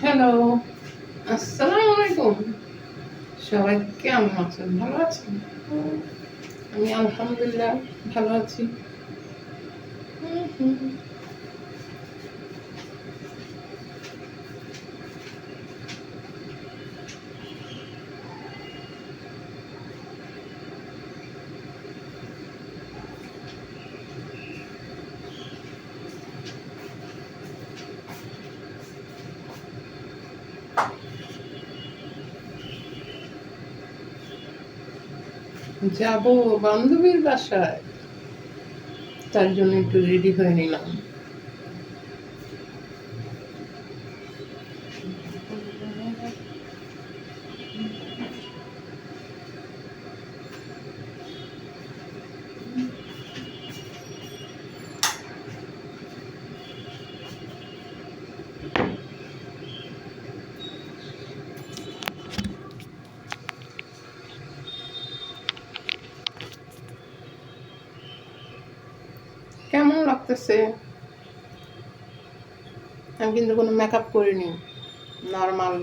Hello, আসসালামু আলাইকুম। সবাই কেমন আছেন? ভালো আছেন? আমি আলহামদুলিল্লাহ ভালো আছি। হুম, হুম। যাবো বান্ধবীর বাসায়, তার জন্য একটু রেডি হয়ে নিলাম। কেমন লাগতেছে? আমি কিন্তু কোনো মেকআপ করিনি, নর্মাল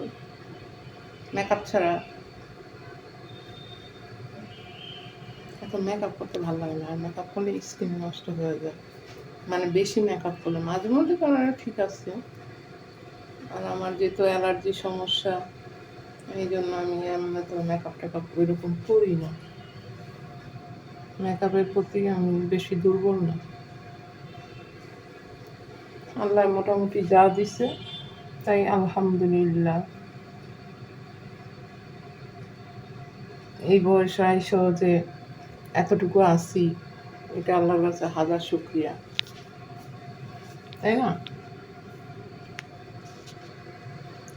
মেকআপ ছাড়া। এখন মেকআপ করতে ভালো লাগে না, আর মেকআপ করলে স্কিন নষ্ট হয়ে যায়। মানে বেশি মেকআপ করলে মাঝে মধ্যে করাটা ঠিক আছে। আর আমার যেহেতু অ্যালার্জির সমস্যা, এই জন্য আমি এমনি তো মেকআপ টেকআপ ওইরকম করি না। মেকআপের প্রতি আমি বেশি দুর্বল না। আল্লাহ মোটামুটি যা দিছে তাই আলহামদুলিল্লাহ। এই বয়সে আইসো যে এতটুকু আছি, এটা আল্লাহর কাছে হাজার শুকরিয়া, তাই না?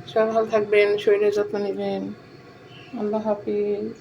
সবাই ভালো থাকবেন, শরীরের যত্ন নেবেন। আল্লাহ হাফিজ।